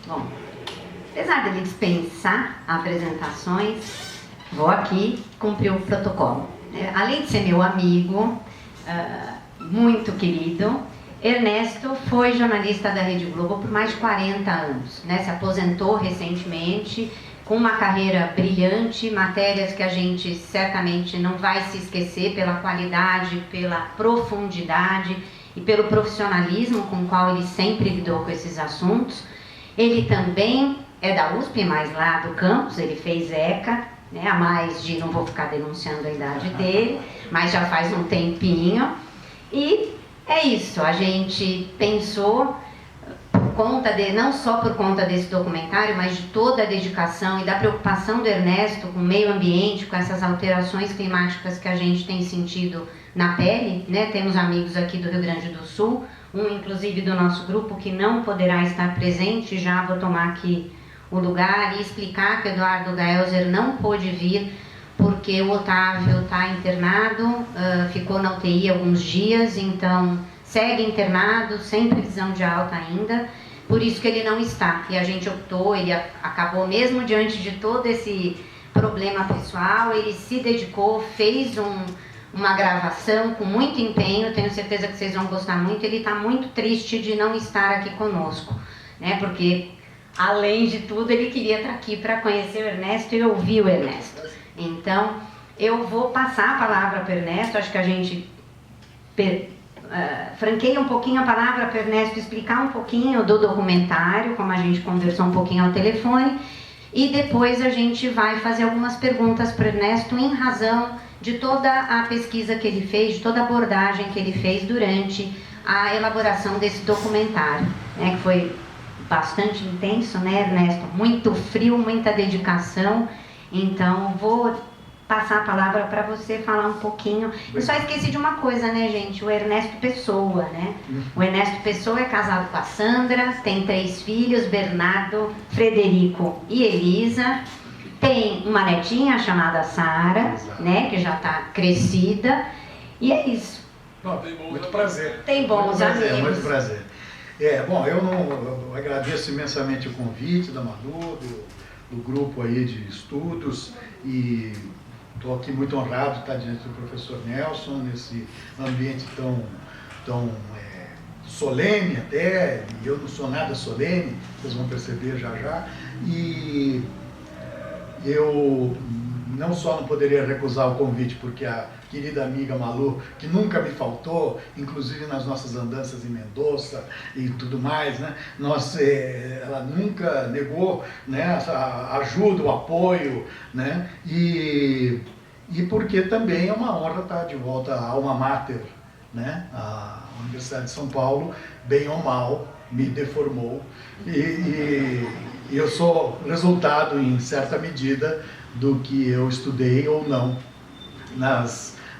Bom, apesar dele dispensar apresentações, vou aqui cumprir o protocolo. Além de ser meu amigo, muito querido, Ernesto foi jornalista da Rede Globo por mais de 40 anos, né? Se aposentou recentemente, com uma carreira brilhante, matérias que a gente certamente não vai se esquecer pela qualidade, pela profundidade e pelo profissionalismo com o qual ele sempre lidou com esses assuntos. Ele também é da USP, mas lá do campus, ele fez ECA, né? A mais de, não vou ficar denunciando a idade dele, mas já faz um tempinho. E é isso, a gente pensou, por conta de, não só por conta desse documentário, mas de toda a dedicação e da preocupação do Ernesto com o meio ambiente, com essas alterações climáticas que a gente tem sentido na pele, né? Temos amigos aqui do Rio Grande do Sul, um inclusive do nosso grupo que não poderá estar presente, já vou tomar aqui o lugar e explicar que o Eduardo Gaelzer não pôde vir porque o Otávio está internado, ficou na UTI alguns dias, então segue internado, sem previsão de alta ainda, por isso que ele não está. E a gente optou, ele acabou mesmo diante de todo esse problema pessoal, ele se dedicou, fez uma gravação com muito empenho, tenho certeza que vocês vão gostar muito. Ele está muito triste de não estar aqui conosco, né? Porque, além de tudo, ele queria estar aqui para conhecer o Ernesto e ouvir o Ernesto. Então, eu vou passar a palavra para o Ernesto, acho que a gente franqueia um pouquinho a palavra para o Ernesto explicar um pouquinho do documentário, como a gente conversou um pouquinho ao telefone, e depois a gente vai fazer algumas perguntas para o Ernesto em razão de toda a pesquisa que ele fez, de toda a abordagem que ele fez durante a elaboração desse documentário, né, que foi bastante intenso, né, Ernesto? Muito frio, muita dedicação. Então, vou passar a palavra para você falar um pouquinho. Eu só esqueci de uma coisa, né, gente? O Ernesto Pessoa, né? O Ernesto Pessoa é casado com a Sandra, tem 3 filhos, Bernardo, Frederico e Elisa. Tem uma netinha chamada Sara, né, que já está crescida. E é isso. Não, tem muito prazer. Tem bons amigos. Muito prazer. Bom, eu agradeço imensamente o convite da Manu, do grupo aí de estudos, e estou aqui muito honrado de estar diante do professor Nelson, nesse ambiente tão solene até, e eu não sou nada solene, vocês vão perceber já já, e eu não só não poderia recusar o convite, porque a querida amiga Malu, que nunca me faltou, inclusive nas nossas andanças em Mendoza e tudo mais, né? Ela nunca negou, né, a ajuda, o apoio, né? E porque também é uma honra estar de volta à alma mater, né? A Universidade de São Paulo, bem ou mal, me deformou, e eu sou resultado, em certa medida, do que eu estudei ou não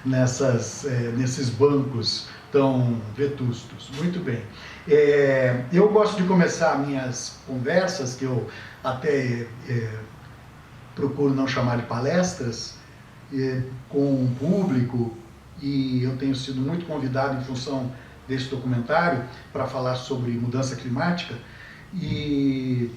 nesses bancos tão vetustos. Muito bem. Eu gosto de começar minhas conversas, que eu até procuro não chamar de palestras, com o público, e eu tenho sido muito convidado em função desse documentário para falar sobre mudança climática, e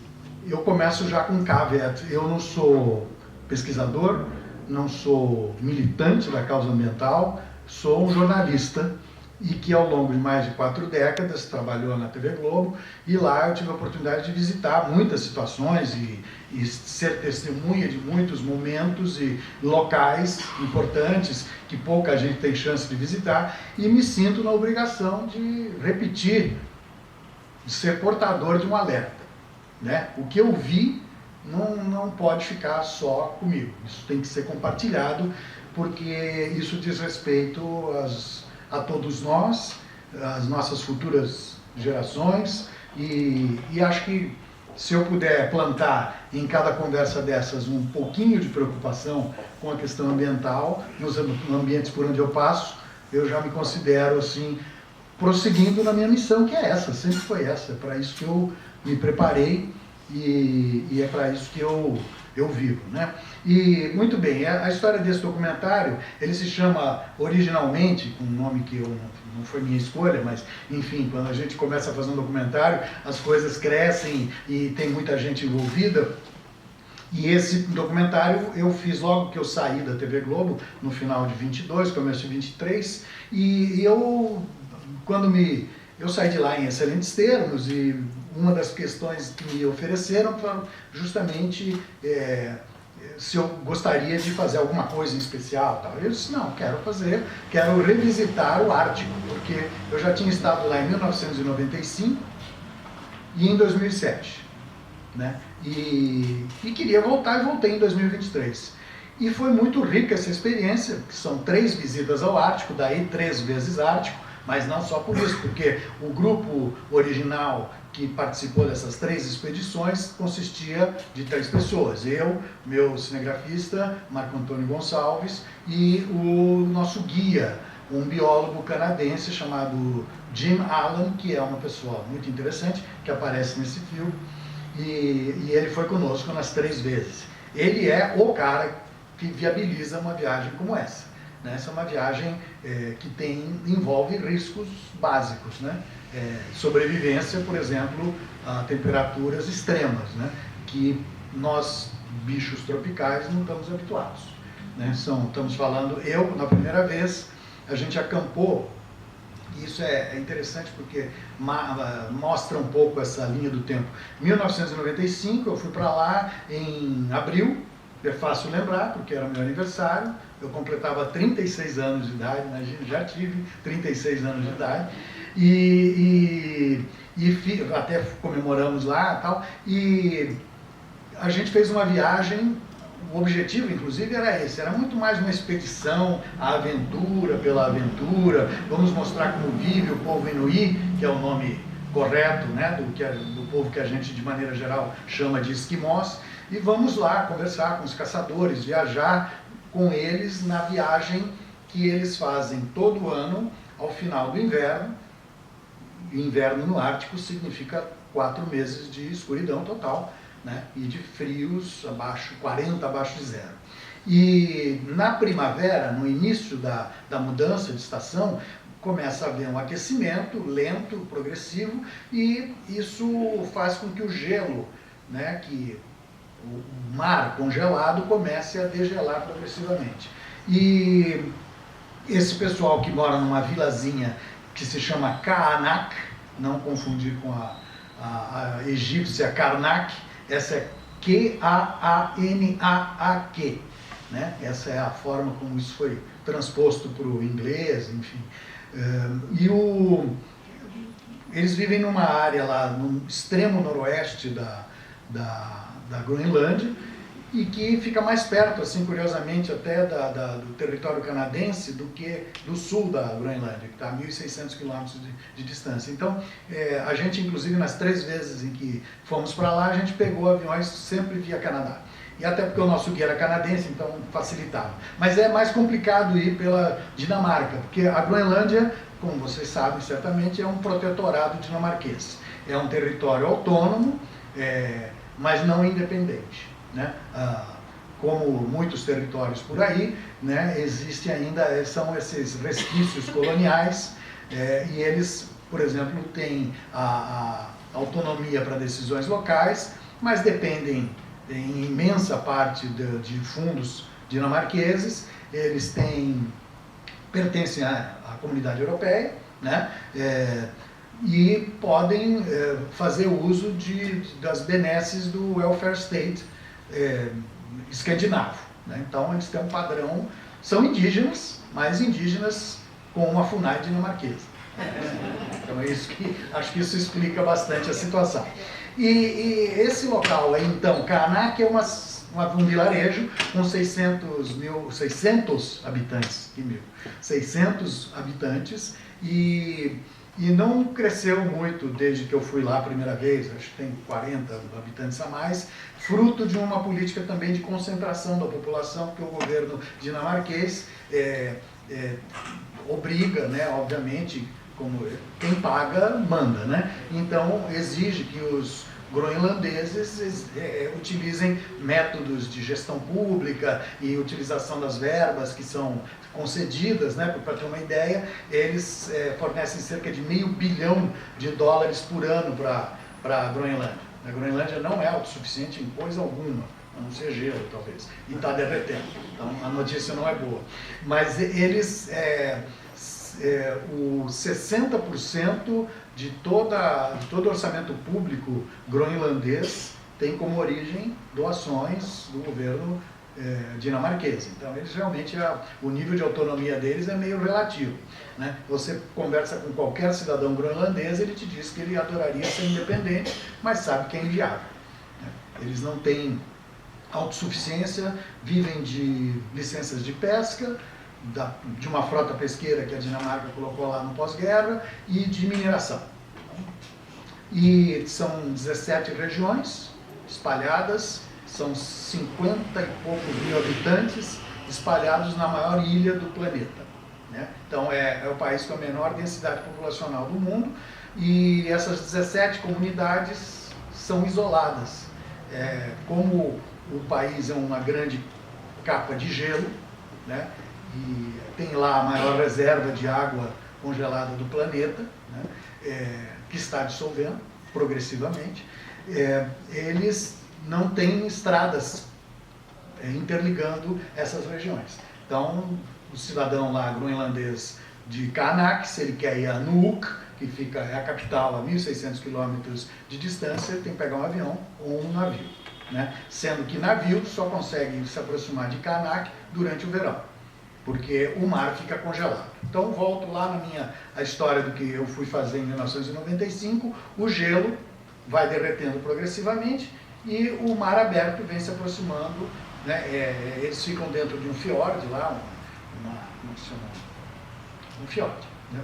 eu começo já com um caveat. Eu não sou pesquisador, não sou militante da causa ambiental, sou um jornalista e que ao longo de mais de 4 décadas trabalhou na TV Globo, e lá eu tive a oportunidade de visitar muitas situações e ser testemunha de muitos momentos e locais importantes que pouca gente tem chance de visitar, e me sinto na obrigação de repetir, de ser portador de um alerta, né? O que eu vi não pode ficar só comigo, isso tem que ser compartilhado, porque isso diz respeito a todos nós, às nossas futuras gerações, e acho que se eu puder plantar em cada conversa dessas um pouquinho de preocupação com a questão ambiental, nos ambientes por onde eu passo, eu já me considero assim, prosseguindo na minha missão, que é essa, sempre foi essa, é para isso que eu me preparei, e é para isso que eu eu vivo, né? E, muito bem, a história desse documentário, ele se chama originalmente, com um nome que não foi minha escolha, mas, enfim, quando a gente começa a fazer um documentário, as coisas crescem e tem muita gente envolvida. E esse documentário eu fiz logo que eu saí da TV Globo, no final de 22, começo de 23, e eu saí de lá em excelentes termos, e uma das questões que me ofereceram foi justamente se eu gostaria de fazer alguma coisa em especial. Tal. Eu disse, não, quero revisitar o Ártico, porque eu já tinha estado lá em 1995 e em 2007. Né? E queria voltar, e voltei em 2023. E foi muito rica essa experiência, que são 3 visitas ao Ártico, daí 3 vezes Ártico, mas não só por isso, porque o grupo original que participou dessas 3 expedições consistia de 3 pessoas. Eu, meu cinegrafista, Marco Antônio Gonçalves, e o nosso guia, um biólogo canadense chamado Jim Allen, que é uma pessoa muito interessante, que aparece nesse filme. E ele foi conosco nas 3 vezes. Ele é o cara que viabiliza uma viagem como essa. Né? Essa é uma viagem que envolve riscos básicos. Né? Sobrevivência, por exemplo, a temperaturas extremas, né? Que nós, bichos tropicais, não estamos habituados. Né? Estamos falando, na primeira vez, a gente acampou. Isso é interessante porque mostra um pouco essa linha do tempo. 1995, eu fui para lá em abril, é fácil lembrar, porque era meu aniversário, eu completava 36 anos de idade, imagina, já tive 36 anos de idade, e até comemoramos lá e tal, e a gente fez uma viagem. O objetivo, inclusive, era esse, era muito mais uma expedição, a aventura pela aventura. Vamos mostrar como vive o povo Inuit, que é o nome correto, né, do povo que a gente, de maneira geral, chama de esquimós, e vamos lá conversar com os caçadores, viajar com eles na viagem que eles fazem todo ano, ao final do inverno. Inverno no Ártico significa 4 meses de escuridão total, né, e de frios 40 abaixo de zero. E na primavera, no início da mudança de estação, começa a haver um aquecimento lento, progressivo, e isso faz com que o gelo, né, que o mar congelado, comece a degelar progressivamente. E esse pessoal que mora numa vilazinha que se chama Kaanak, não confundir com a egípcia Karnak, essa é Q-A-A-N-A-A-Q, né? Essa é a forma como isso foi transposto para o inglês, enfim. Eles vivem numa área lá no extremo noroeste da Groenlândia, e que fica mais perto, assim, curiosamente, até do território canadense do que do sul da Groenlândia, que está a 1.600 quilômetros de distância. Então, a gente, inclusive, nas 3 vezes em que fomos para lá, a gente pegou aviões sempre via Canadá. E até porque o nosso guia era canadense, então facilitava. Mas é mais complicado ir pela Dinamarca, porque a Groenlândia, como vocês sabem certamente, é um protetorado dinamarquês. É um território autônomo, mas não independente. Né? Como muitos territórios por aí, né, existe ainda, são esses resquícios coloniais, e eles, por exemplo, têm a autonomia para decisões locais, mas dependem em imensa parte de fundos dinamarqueses. Eles pertencem à comunidade europeia, né, e podem fazer uso das benesses do welfare state escandinavo. Né? Então, eles têm um padrão, são indígenas, mas indígenas com uma FUNAI dinamarquesa. Então, acho que isso explica bastante a situação. E esse local aí, então, Kaanak, é um vilarejo com 600 habitantes, 600 habitantes, e não cresceu muito desde que eu fui lá a primeira vez, acho que tem 40 habitantes a mais, fruto de uma política também de concentração da população, que o governo dinamarquês obriga, né, obviamente, como quem paga, manda, né? Então, exige que os groenlandeses utilizem métodos de gestão pública e utilização das verbas que são concedidas, né? Para ter uma ideia, eles fornecem cerca de $500 bilhão por ano para a Groenlândia. A Groenlândia não é autossuficiente em coisa alguma, a não ser gelo, talvez, e está derretendo. Então, a notícia não é boa. Mas eles, o 60% de todo o orçamento público groenlandês tem como origem doações do governo dinamarquês. Então, eles realmente, o nível de autonomia deles é meio relativo, né? Você conversa com qualquer cidadão groenlandês, ele te diz que ele adoraria ser independente, mas sabe que é inviável, né? Eles não têm autossuficiência, vivem de licenças de pesca, de uma frota pesqueira que a Dinamarca colocou lá no pós-guerra, e de mineração. E são 17 regiões espalhadas, são 50 e poucos mil habitantes espalhados na maior ilha do planeta, né? Então é o país com a menor densidade populacional do mundo, e essas 17 comunidades são isoladas. Como o país é uma grande capa de gelo, né? E tem lá a maior reserva de água congelada do planeta, né? Que está dissolvendo progressivamente, eles não têm estradas interligando essas regiões. Então, o cidadão lá groenlandês de Qaanaaq, se ele quer ir a Nuuk, que é a capital a 1.600 quilômetros de distância, ele tem que pegar um avião ou um navio, né? Sendo que navio só consegue se aproximar de Qaanaaq durante o verão, porque o mar fica congelado. Então, volto lá a história do que eu fui fazer em 1995, o gelo vai derretendo progressivamente e o mar aberto vem se aproximando, né? Eles ficam dentro de um fiord lá, como se chama? Um fiord, né?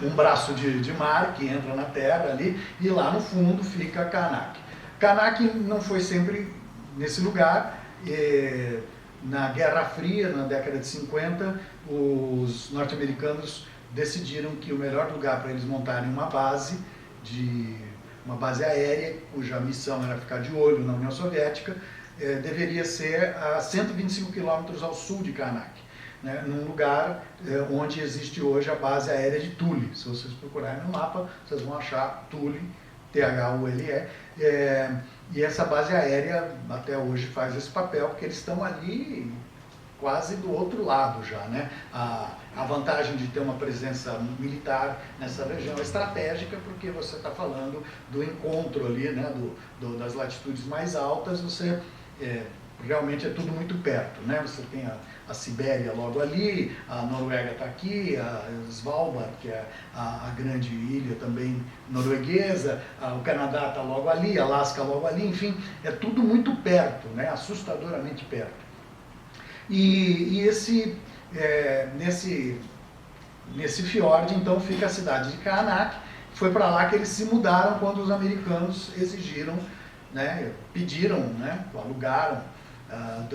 Um braço de mar que entra na terra ali, e lá no fundo fica Qaanaaq. Qaanaaq não foi sempre nesse lugar. Na Guerra Fria, na década de 50, os norte-americanos decidiram que o melhor lugar para eles montarem uma base aérea, cuja missão era ficar de olho na União Soviética, deveria ser a 125 quilômetros ao sul de Qaanaaq, né, num lugar onde existe hoje a base aérea de Thule. Se vocês procurarem no mapa, vocês vão achar Thule, Thule. E essa base aérea até hoje faz esse papel, porque eles estão ali quase do outro lado já, né? A vantagem de ter uma presença militar nessa região é estratégica, porque você está falando do encontro ali, né? Das latitudes mais altas, você realmente é tudo muito perto, né? Você tem a Sibéria logo ali, a Noruega está aqui, a Svalbard, que é a grande ilha também norueguesa, o Canadá está logo ali, Alasca logo ali, enfim, é tudo muito perto, né? Assustadoramente perto. E nesse fiord, então, fica a cidade de Qaanaaq. Foi para lá que eles se mudaram quando os americanos exigiram, né, pediram, né, alugaram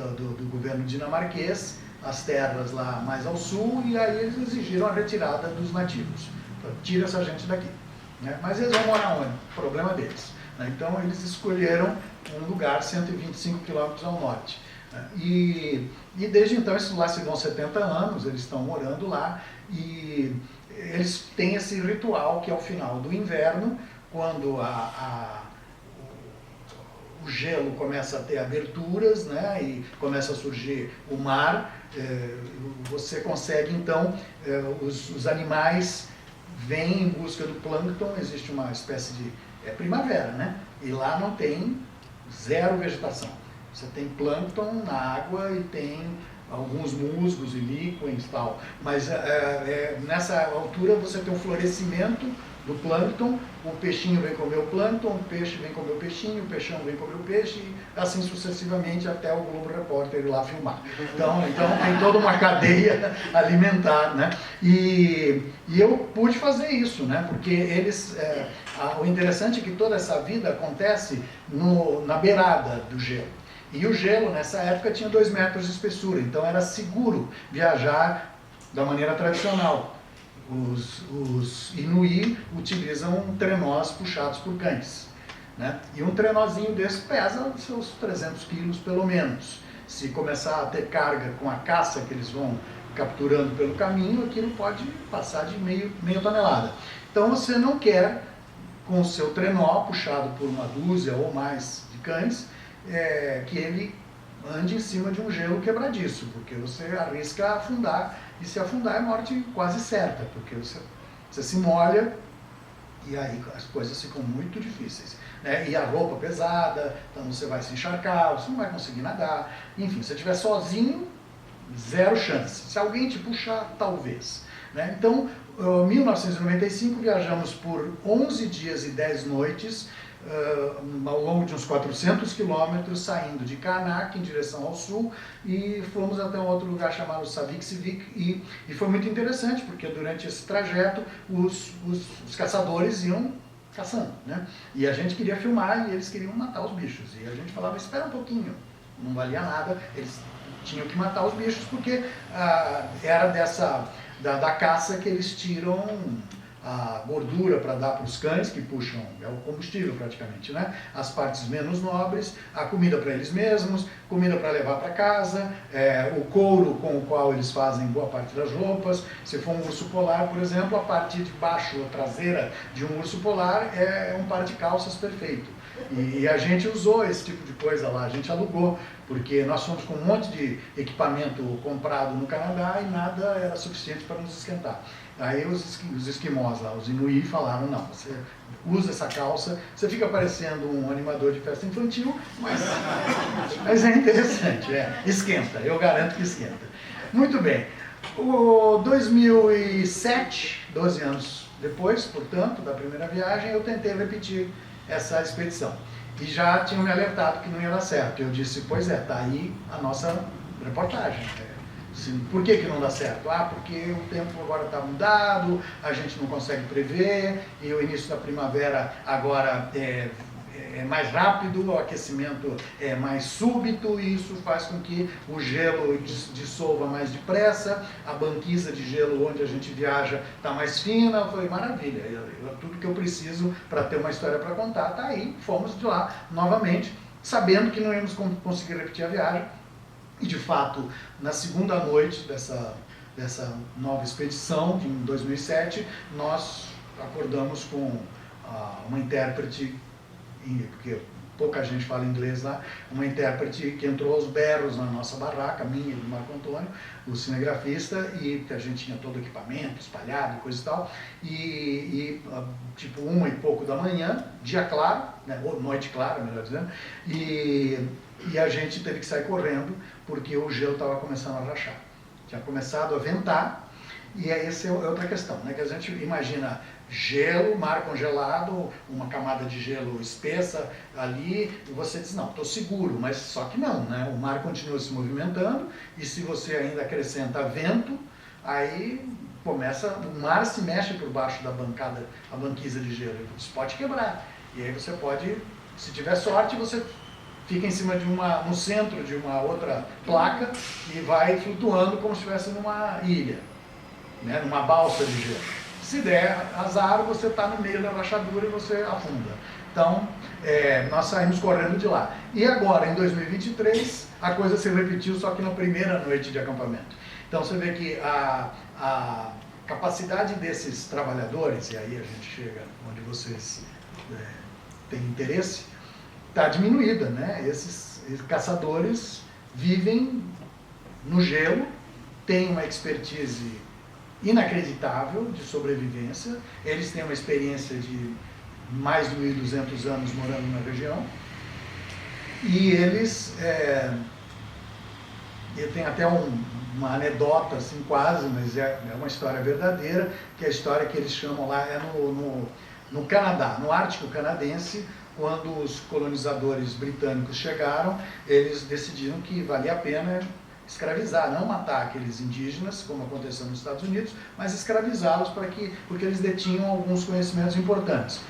do governo dinamarquês as terras lá mais ao sul, e aí eles exigiram a retirada dos nativos. Então, tira essa gente daqui, né? Mas eles vão morar onde? Problema deles, né? Então eles escolheram um lugar 125 quilômetros ao norte. E desde então, isso lá se vão 70 anos, eles estão morando lá, e eles têm esse ritual que ao final do inverno, quando o gelo começa a ter aberturas, né, e começa a surgir o mar, você consegue então, os animais vêm em busca do plâncton, existe uma espécie de primavera, né, e lá não tem zero vegetação. Você tem plâncton na água e tem alguns musgos e líquens e tal, mas nessa altura você tem um florescimento do plâncton, o peixinho vem comer o plâncton, o peixe vem comer o peixinho, o peixão vem comer o peixe, e assim sucessivamente até o Globo Repórter ir lá filmar. Então tem toda uma cadeia alimentar, né? E eu pude fazer isso, né? Porque eles, o interessante é que toda essa vida acontece na beirada do gelo. E o gelo, nessa época, tinha 2 metros de espessura, então era seguro viajar da maneira tradicional. Os Inuí utilizam trenós puxados por cães, né? E um trenózinho desse pesa seus 300 quilos pelo menos. Se começar a ter carga com a caça que eles vão capturando pelo caminho, aquilo pode passar de meia tonelada. Então você não quer, com o seu trenó puxado por uma dúzia ou mais de cães, que ele ande em cima de um gelo quebradiço, porque você arrisca afundar, e se afundar é morte quase certa, porque você se molha e aí as coisas ficam muito difíceis, né? E a roupa pesada, então você vai se encharcar, você não vai conseguir nadar, enfim, se você estiver sozinho, zero chance. Se alguém te puxar, talvez, né? Então, em 1995, viajamos por 11 dias e 10 noites, ao longo de uns 400 quilômetros, saindo de Karnak em direção ao sul, e fomos até um outro lugar chamado Saviksivik, e foi muito interessante, porque durante esse trajeto os caçadores iam caçando, né? E a gente queria filmar e eles queriam matar os bichos, e a gente falava, espera um pouquinho, não valia nada, eles tinham que matar os bichos, porque era da caça que eles tiram a gordura para dar para os cães, que puxam, é o combustível praticamente, né? As partes menos nobres, a comida para eles mesmos, comida para levar para casa, o couro com o qual eles fazem boa parte das roupas. Se for um urso polar, por exemplo, a parte de baixo, a traseira de um urso polar é um par de calças perfeito. E a gente usou esse tipo de coisa lá, a gente alugou, porque nós fomos com um monte de equipamento comprado no Canadá e nada era suficiente para nos esquentar. Aí os esquimós lá, os Inuit, falaram, não, você usa essa calça, você fica parecendo um animador de festa infantil, mas é interessante, esquenta, eu garanto que esquenta. Muito bem, o 2007, 12 anos depois, portanto, da primeira viagem, eu tentei repetir essa expedição. E já tinham me alertado que não ia dar certo. Eu disse, pois tá aí a nossa reportagem. Por que não dá certo? Porque o tempo agora está mudado, a gente não consegue prever, e o início da primavera agora é mais rápido, o aquecimento é mais súbito, e isso faz com que o gelo dissolva mais depressa, a banquisa de gelo onde a gente viaja está mais fina. Eu falei, maravilha, tudo que eu preciso para ter uma história para contar está aí. Fomos de lá novamente, sabendo que não íamos conseguir repetir a viagem. E, de fato, na segunda noite dessa nova expedição, em 2007, nós acordamos com uma intérprete, porque pouca gente fala inglês lá, uma intérprete que entrou aos berros na nossa barraca, minha e do Marco Antônio, o cinegrafista, e a gente tinha todo o equipamento espalhado, coisa e tal, tipo 1 e pouco da manhã, dia claro, né, ou noite clara, melhor dizendo, e a gente teve que sair correndo, porque o gelo estava começando a rachar. Tinha começado a ventar, e essa é outra questão, né? Que a gente imagina gelo, mar congelado, uma camada de gelo espessa ali, e você diz, não, estou seguro, mas só que não, né? O mar continua se movimentando, e se você ainda acrescenta vento, aí o mar se mexe por baixo da bancada, a banquisa de gelo, você pode quebrar, e aí você pode, se tiver sorte, você fica em cima no centro de uma outra placa e vai flutuando como se estivesse numa ilha, né, numa balsa de gelo. Se der azar, você está no meio da rachadura e você afunda. Então, nós saímos correndo de lá. E agora, em 2023, a coisa se repetiu, só que na primeira noite de acampamento. Então, você vê que a capacidade desses trabalhadores, e aí a gente chega onde vocês têm interesse, está diminuída, né? Esses caçadores vivem no gelo, têm uma expertise inacreditável de sobrevivência, eles têm uma experiência de mais de 1.200 anos morando na região, e eles, eu tenho até uma anedota, assim, quase, mas é uma história verdadeira, que a história que eles chamam lá no Canadá, no Ártico canadense. Quando os colonizadores britânicos chegaram, eles decidiram que valia a pena escravizar, não matar aqueles indígenas, como aconteceu nos Estados Unidos, mas escravizá-los porque eles detinham alguns conhecimentos importantes.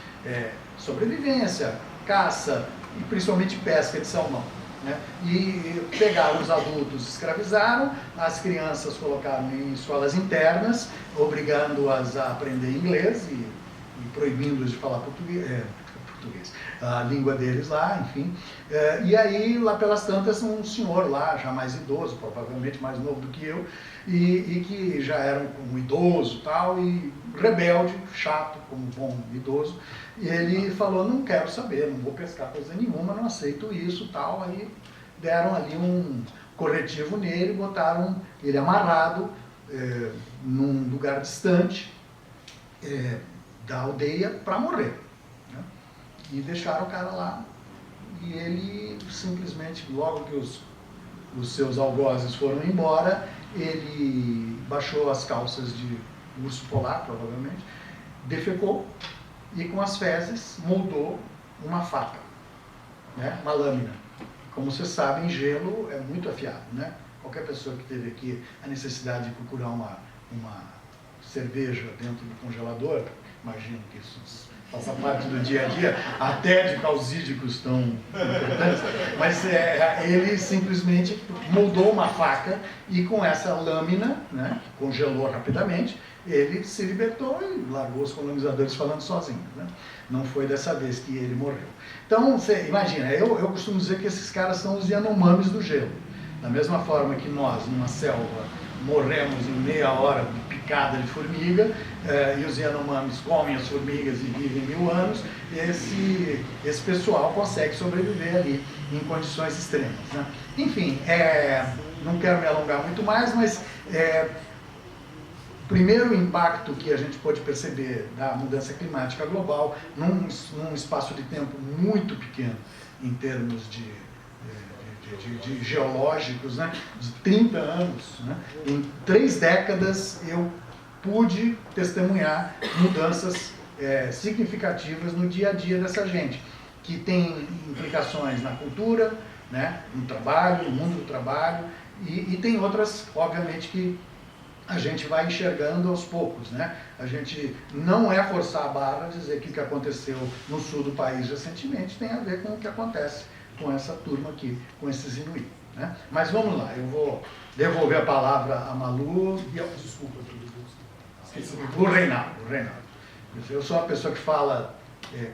Sobrevivência, caça e principalmente pesca de salmão, né? E pegaram os adultos, escravizaram, as crianças colocaram em escolas internas, obrigando-as a aprender inglês e proibindo-as de falar português, a língua deles lá, enfim. E aí, lá pelas tantas, um senhor lá, já mais idoso, provavelmente mais novo do que eu, e que já era um idoso tal, e rebelde, chato, como bom idoso, e ele falou, não quero saber, não vou pescar coisa nenhuma, não aceito isso tal, aí deram ali um corretivo nele, botaram ele amarrado num lugar distante da aldeia para morrer, né? E deixaram o cara lá, e ele simplesmente, logo que os seus algozes foram embora, ele baixou as calças de urso polar, provavelmente, defecou e com as fezes moldou uma faca, né? Uma lâmina. Como vocês sabem, gelo é muito afiado, né? Qualquer pessoa que teve aqui a necessidade de procurar uma cerveja dentro do congelador, imagino que isso faça parte do dia a dia, até de causídicos tão importantes, mas ele simplesmente moldou uma faca e com essa lâmina, né, congelou rapidamente, ele se libertou e largou os colonizadores falando sozinho, né? Não foi dessa vez que ele morreu. Então, você imagina, eu costumo dizer que esses caras são os Yanomamis do gelo. Da mesma forma que nós, numa selva, morremos em meia hora de picada de formiga, e os Yanomamis comem as formigas e vivem 1000 anos, esse pessoal consegue sobreviver ali em condições extremas, né? Enfim, não quero me alongar muito mais, mas o primeiro impacto que a gente pode perceber da mudança climática global, num espaço de tempo muito pequeno, em termos de geológicos, né, de 30 anos, né, em 3 décadas eu pude testemunhar mudanças significativas no dia a dia dessa gente, que tem implicações na cultura, né, no trabalho, no mundo do trabalho, e tem outras, obviamente, que a gente vai enxergando aos poucos, né? A gente não é forçar a barra a dizer que o que aconteceu no sul do país recentemente tem a ver com o que acontece com essa turma aqui, com esses Inuit, né? Mas vamos lá, eu vou devolver a palavra a Malu e desculpa, o Reinaldo. Eu sou uma pessoa que fala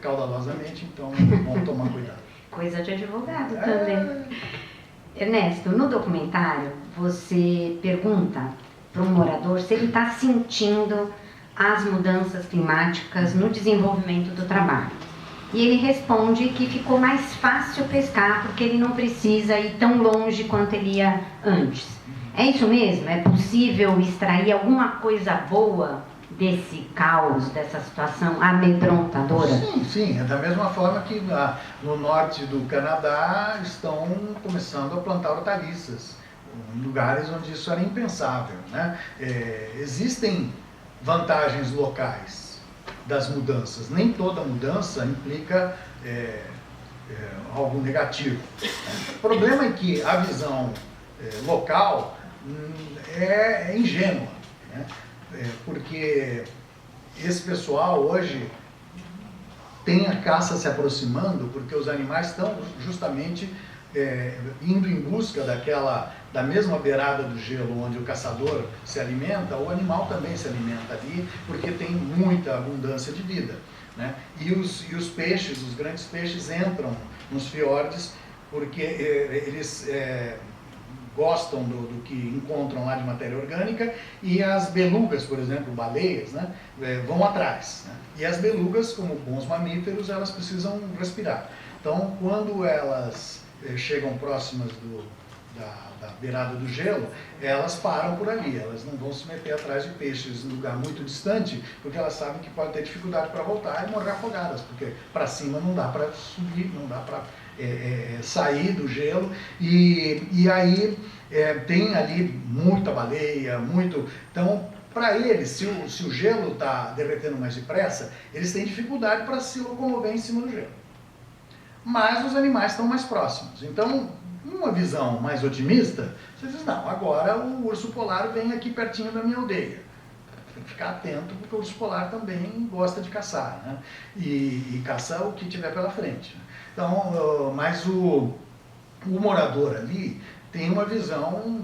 caudalosamente, então vamos tomar cuidado. Coisa de advogado também. Ernesto, no documentário você pergunta para um morador se ele está sentindo as mudanças climáticas no desenvolvimento do trabalho. E ele responde que ficou mais fácil pescar porque ele não precisa ir tão longe quanto ele ia antes. É isso mesmo? É possível extrair alguma coisa boa desse caos, dessa situação amedrontadora? Sim. É da mesma forma que no norte do Canadá estão começando a plantar hortaliças, em lugares onde isso era impensável, né? Existem vantagens locais das mudanças. Nem toda mudança implica algo negativo. O problema é que a visão local é ingênua, né? Porque esse pessoal hoje tem a caça se aproximando porque os animais estão justamente indo em busca da mesma beirada do gelo onde o caçador se alimenta, o animal também se alimenta ali, porque tem muita abundância de vida, né? E os peixes, os grandes peixes entram nos fiordes porque eles gostam do que encontram lá de matéria orgânica, e as belugas, por exemplo, baleias, né, vão atrás, né? E as belugas, como bons mamíferos, elas precisam respirar. Então, quando elas chegam próximas da beirada do gelo, elas param por ali, elas não vão se meter atrás de peixes em lugar muito distante, porque elas sabem que podem ter dificuldade para voltar e morrer afogadas, porque para cima não dá para subir, não dá para sair do gelo, e aí tem ali muita baleia, então para eles, se o gelo está derretendo mais depressa, eles têm dificuldade para se locomover em cima do gelo. Mas os animais estão mais próximos. Então, numa visão mais otimista, você diz, não, agora o urso polar vem aqui pertinho da minha aldeia. Tem que ficar atento, porque o urso polar também gosta de caçar, né? E caça o que tiver pela frente. Então, mas o morador ali tem uma visão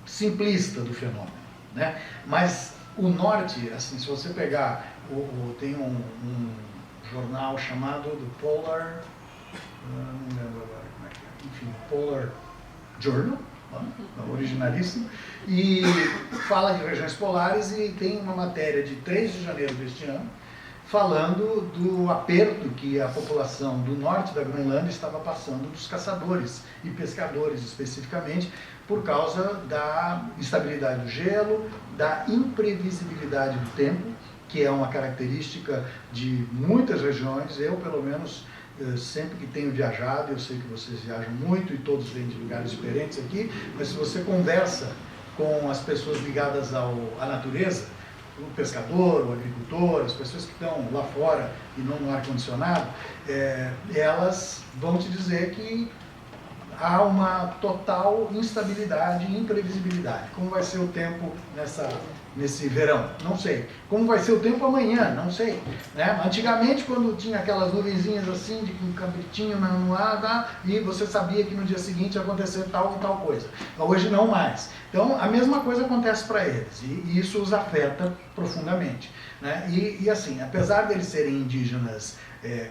simplista do fenômeno, né? Mas o norte, assim, se você pegar, tem jornal chamado do Polar, não lembro agora como é que é, enfim, Polar Journal, originalíssimo, e fala de regiões polares e tem uma matéria de 3 de janeiro deste ano, falando do aperto que a população do norte da Groenlândia estava passando dos caçadores e pescadores especificamente, por causa da instabilidade do gelo, da imprevisibilidade do tempo, que é uma característica de muitas regiões. Eu, pelo menos, sempre que tenho viajado, eu sei que vocês viajam muito e todos vêm de lugares diferentes aqui, mas se você conversa com as pessoas ligadas à natureza, o pescador, o agricultor, as pessoas que estão lá fora e não no ar-condicionado, elas vão te dizer que há uma total instabilidade e imprevisibilidade. Como vai ser o tempo nesse verão? Não sei. Como vai ser o tempo amanhã? Não sei. Né? Antigamente, quando tinha aquelas nuvenzinhas assim, de um cabritinho no ar, e você sabia que no dia seguinte ia acontecer tal e tal coisa. Hoje não mais. Então, a mesma coisa acontece para eles, e isso os afeta profundamente. Né? E assim, apesar deles serem indígenas,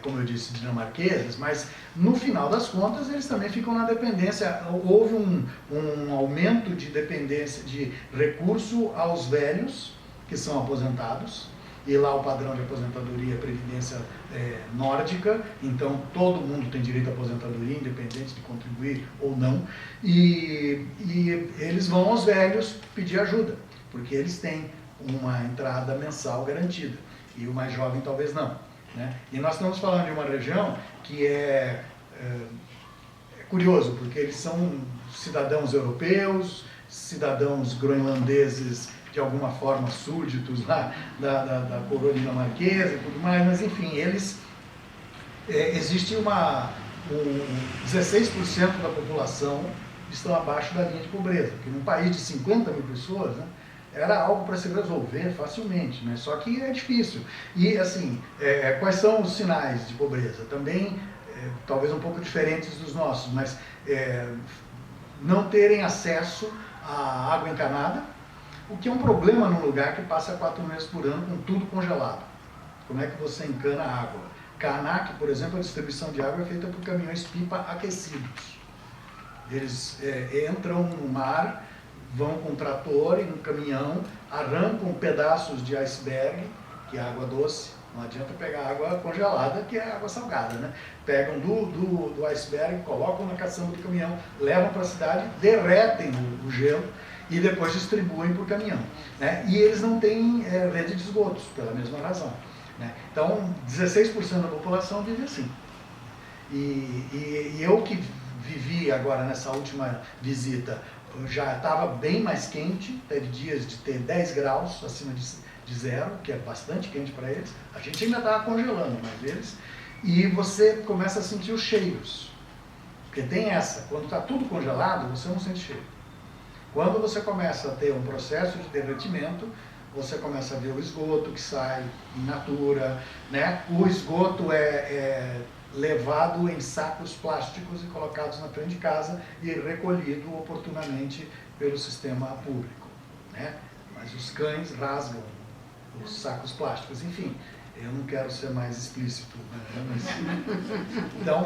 como eu disse, dinamarqueses, mas no final das contas eles também ficam na dependência. Houve um aumento de dependência de recurso aos velhos que são aposentados, e lá o padrão de aposentadoria é previdência nórdica, então todo mundo tem direito à aposentadoria, independente de contribuir ou não, e eles vão aos velhos pedir ajuda, porque eles têm uma entrada mensal garantida, e o mais jovem talvez não. Né? E nós estamos falando de uma região que é curioso, porque eles são cidadãos europeus, cidadãos groenlandeses de alguma forma súditos lá da coroa dinamarquesa e tudo mais, mas enfim, eles existe 16% da população estão abaixo da linha de pobreza, porque num país de 50 mil pessoas, né, era algo para se resolver facilmente, né? Só que é difícil. E, assim, quais são os sinais de pobreza? Também, talvez um pouco diferentes dos nossos, mas não terem acesso à água encanada, o que é um problema num lugar que passa 4 meses por ano com tudo congelado. Como é que você encana a água? Canac, por exemplo, a distribuição de água é feita por caminhões-pipa aquecidos. Eles entram no mar, vão com um trator e um caminhão, arrancam pedaços de iceberg, que é água doce, não adianta pegar água congelada, que é água salgada, né? Pegam do iceberg, colocam na caçamba do caminhão, levam para a cidade, derretem o gelo e depois distribuem por caminhão. Né? E eles não têm rede de esgotos, pela mesma razão. Né? Então, 16% da população vive assim. E eu que vivi agora nessa última visita, já estava bem mais quente, teve dias de ter 10 graus acima de zero, que é bastante quente para eles. A gente ainda estava congelando, mas eles... E você começa a sentir os cheiros. Porque tem essa, quando está tudo congelado, você não sente cheiro. Quando você começa a ter um processo de derretimento, você começa a ver o esgoto que sai in natura, né? O esgoto é levado em sacos plásticos e colocados na frente de casa e recolhido oportunamente pelo sistema público, né? Mas os cães rasgam os sacos plásticos, enfim, eu não quero ser mais explícito, né? Mas, então,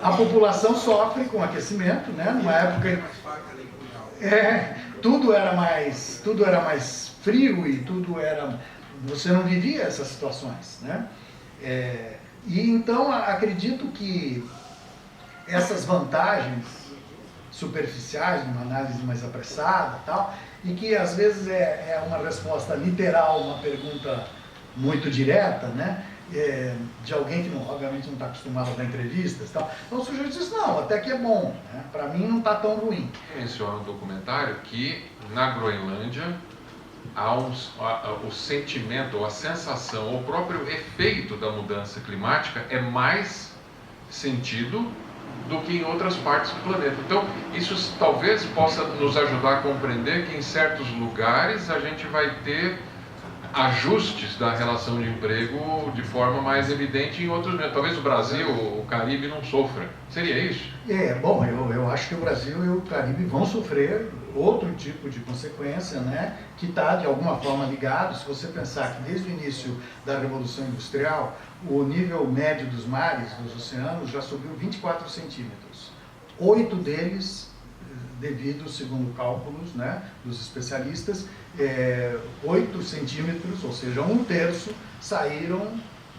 a população sofre com aquecimento, né? Numa época tudo era mais frio e você não vivia essas situações, né? E então acredito que essas vantagens superficiais, numa análise mais apressada, tal, e que às vezes é uma resposta literal, uma pergunta muito direta, né? De alguém que obviamente não está acostumado a dar entrevistas, tal. Então o sujeito diz, não, até que é bom, né? Para mim não está tão ruim. Menciona no documentário que na Groenlândia há o sentimento, ou a sensação, ou o próprio efeito da mudança climática é mais sentido do que em outras partes do planeta. Então, isso talvez possa nos ajudar a compreender que em certos lugares a gente vai ter ajustes da relação de emprego de forma mais evidente em outros. Talvez o Brasil, o Caribe não sofra. Seria isso? Bom, eu acho que o Brasil e o Caribe vão sofrer outro tipo de consequência, né, que está de alguma forma ligado. Se você pensar que desde o início da Revolução Industrial, o nível médio dos mares, dos oceanos, já subiu 24 centímetros. 8 deles devido, segundo cálculos, né, dos especialistas, 8 centímetros, ou seja, 1/3, saíram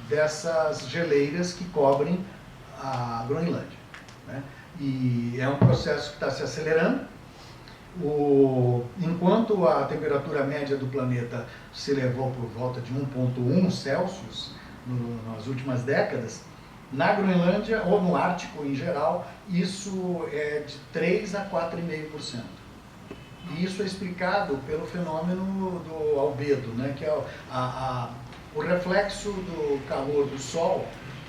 dessas geleiras que cobrem a Groenlândia, né? E é um processo que está se acelerando. Enquanto a temperatura média do planeta se elevou por volta de 1,1 Celsius nas últimas décadas, na Groenlândia, ou no Ártico em geral, isso é de 3 a 4,5%. E isso é explicado pelo fenômeno do albedo, né, que é o reflexo do calor do Sol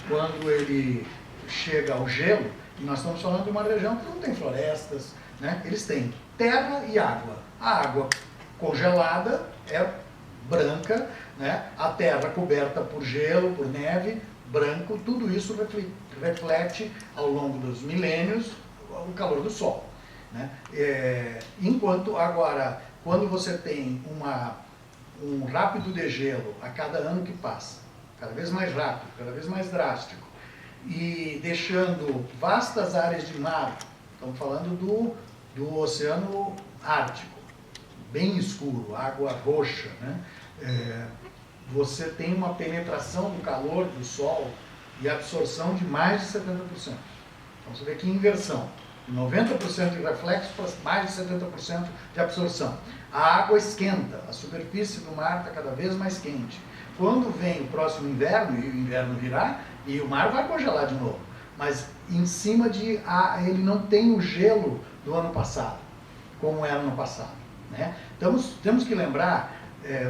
quando ele chega ao gelo. E nós estamos falando de uma região que não tem florestas, né? Eles têm terra e água. A água congelada é branca, né? A terra coberta por gelo, por neve, branco. Tudo isso reflete ao longo dos milênios o calor do Sol, né? Enquanto agora, quando você tem um rápido degelo a cada ano que passa, cada vez mais rápido, cada vez mais drástico, e deixando vastas áreas de mar, estamos falando do Oceano Ártico, bem escuro, água roxa, né? Você tem uma penetração do calor do Sol e absorção de mais de 70%. Então você vê que inversão, 90% de reflexo para mais de 70% de absorção. A água esquenta, a superfície do mar está cada vez mais quente. Quando vem o próximo inverno, e o inverno virá, e o mar vai congelar de novo, mas em cima ele não tem o gelo do ano passado, como era no passado, né? Temos que lembrar,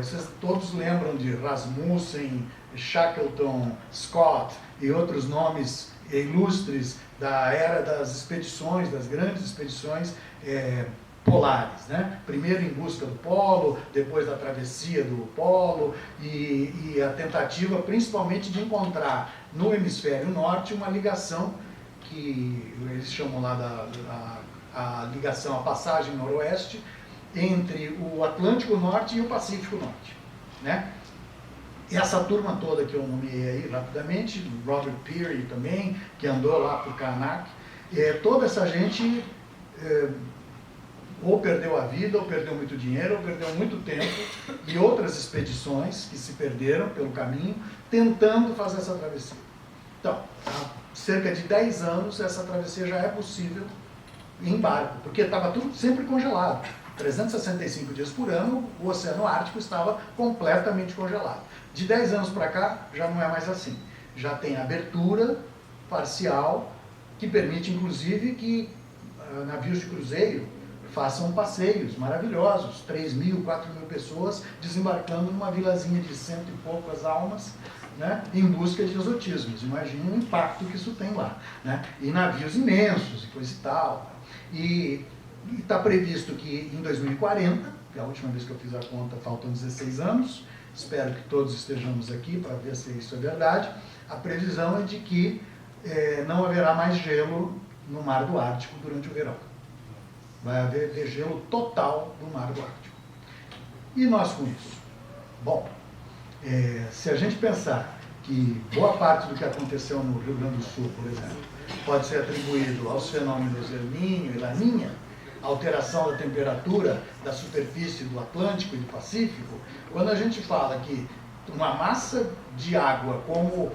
vocês todos lembram de Rasmussen, Shackleton, Scott e outros nomes ilustres da era das expedições, das grandes expedições polares, né? Primeiro em busca do polo, depois da travessia do polo e a tentativa principalmente de encontrar no hemisfério norte uma ligação que eles chamam lá a ligação, a passagem noroeste entre o Atlântico Norte e o Pacífico Norte, né? E essa turma toda que eu nomeei aí rapidamente, Robert Peary também, que andou lá por Karnak, toda essa gente ou perdeu a vida, ou perdeu muito dinheiro, ou perdeu muito tempo, e outras expedições que se perderam pelo caminho, tentando fazer essa travessia. Então, há cerca de 10 anos, essa travessia já é possível em barco, porque estava tudo sempre congelado. 365 dias por ano, o Oceano Ártico estava completamente congelado. De 10 anos para cá, já não é mais assim. Já tem abertura parcial, que permite, inclusive, que navios de cruzeiro façam passeios maravilhosos, 3.000, 4.000 pessoas desembarcando numa vilazinha de 100 e poucas almas, né, em busca de exotismos. Imagina o impacto que isso tem lá, né? E navios imensos e coisa e tal. E está previsto que em 2040, que é a última vez que eu fiz a conta, faltam 16 anos, espero que todos estejamos aqui para ver se isso é verdade, a previsão é de que não haverá mais gelo no Mar do Ártico durante o verão. Vai haver degelo total do Mar do Ártico. E nós com isso? Bom, se a gente pensar que boa parte do que aconteceu no Rio Grande do Sul, por exemplo, pode ser atribuído aos fenômenos El Niño e Laninha, alteração da temperatura da superfície do Atlântico e do Pacífico, quando a gente fala que uma massa de água como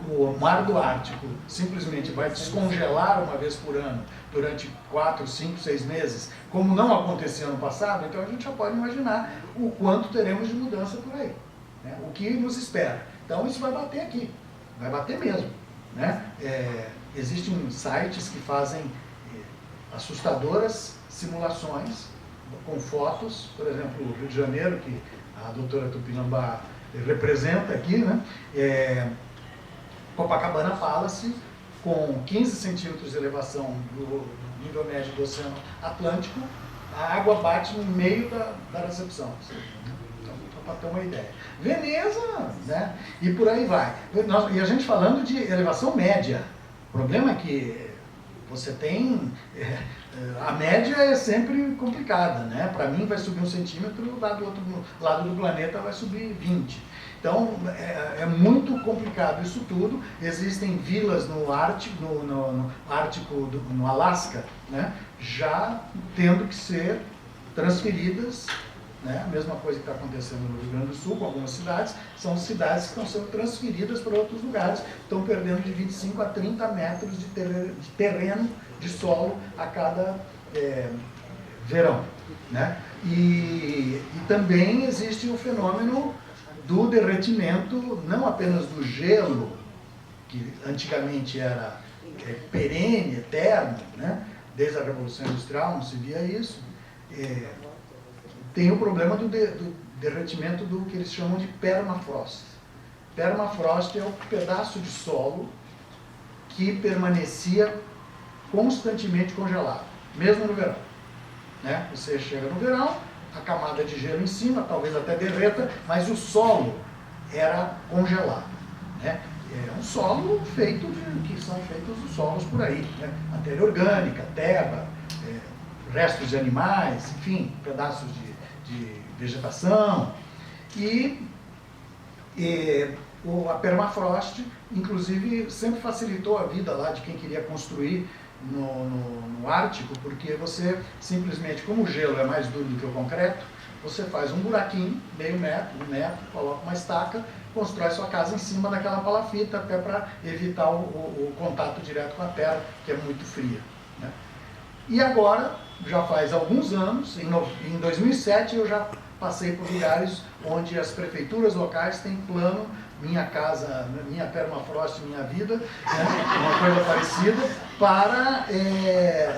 o Mar do Ártico simplesmente vai descongelar uma vez por ano durante 4, 5, 6 meses, como não acontecia no passado, então a gente já pode imaginar o quanto teremos de mudança por aí, né? O que nos espera. Então isso vai bater aqui, vai bater mesmo, né? Existem sites que fazem assustadoras simulações com fotos, por exemplo, o Rio de Janeiro, que a doutora Tupinambá representa aqui, né? Copacabana Palace, com 15 centímetros de elevação do nível médio do Oceano Atlântico, a água bate no meio da recepção. Então, para ter uma ideia. Veneza, né? E por aí vai. E a gente falando de elevação média. O problema é que você tem... a média é sempre complicada, né? Para mim vai subir 1 centímetro, lá do outro lado do planeta vai subir 20. Então é muito complicado isso tudo. Existem vilas no Ártico, no Alasca, né? Já tendo que ser transferidas, né? A mesma coisa que está acontecendo no Rio Grande do Sul, com algumas cidades, são cidades que estão sendo transferidas para outros lugares, estão perdendo de 25 a 30 metros de terreno, de solo, a cada verão, né? E também existe o fenômeno do derretimento, não apenas do gelo, que antigamente era perene, eterno, né? Desde a Revolução Industrial não se via isso. Tem o problema do derretimento do que eles chamam de permafrost. Permafrost é um pedaço de solo que permanecia constantemente congelado, mesmo no verão, né? Você chega no verão, a camada de gelo em cima, talvez até derreta, mas o solo era congelado, né? É um solo feito que são feitos os solos por aí, né? Matéria orgânica, terra, restos de animais, enfim, pedaços de vegetação. E a permafrost, inclusive, sempre facilitou a vida lá de quem queria construir no Ártico, porque você simplesmente, como o gelo é mais duro do que o concreto, você faz um buraquinho, meio metro, 1 metro, coloca uma estaca, constrói sua casa em cima daquela palafita, até para evitar o contato direto com a terra, que é muito fria, né? E agora, já faz alguns anos, em 2007 eu já passei por lugares onde as prefeituras locais têm plano, Minha Casa, Minha Permafrost, Minha Vida, né? Uma coisa parecida, para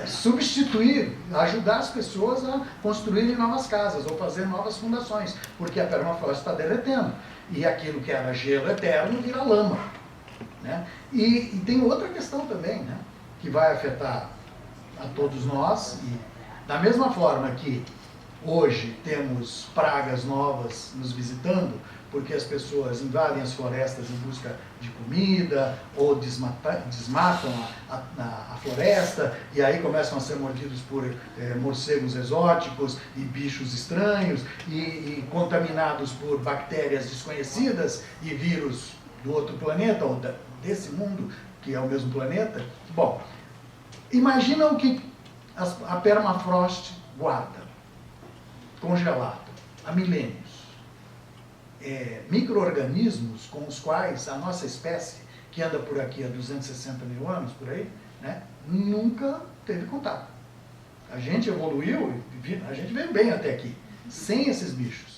substituir, ajudar as pessoas a construírem novas casas ou fazer novas fundações, porque a permafrost está derretendo e aquilo que era gelo eterno vira lama, né? E tem outra questão também, né? Que vai afetar a todos nós, e da mesma forma que hoje temos pragas novas nos visitando, porque as pessoas invadem as florestas em busca de comida, ou desmatam a floresta, e aí começam a ser mordidos por morcegos exóticos e bichos estranhos, e contaminados por bactérias desconhecidas e vírus do outro planeta, ou desse mundo, que é o mesmo planeta. Bom, imagina o que a permafrost guarda, congelado, há milênios. Micro-organismos com os quais a nossa espécie, que anda por aqui há 260 mil anos, por aí, né, nunca teve contato. A gente evoluiu, a gente veio bem até aqui, sem esses bichos.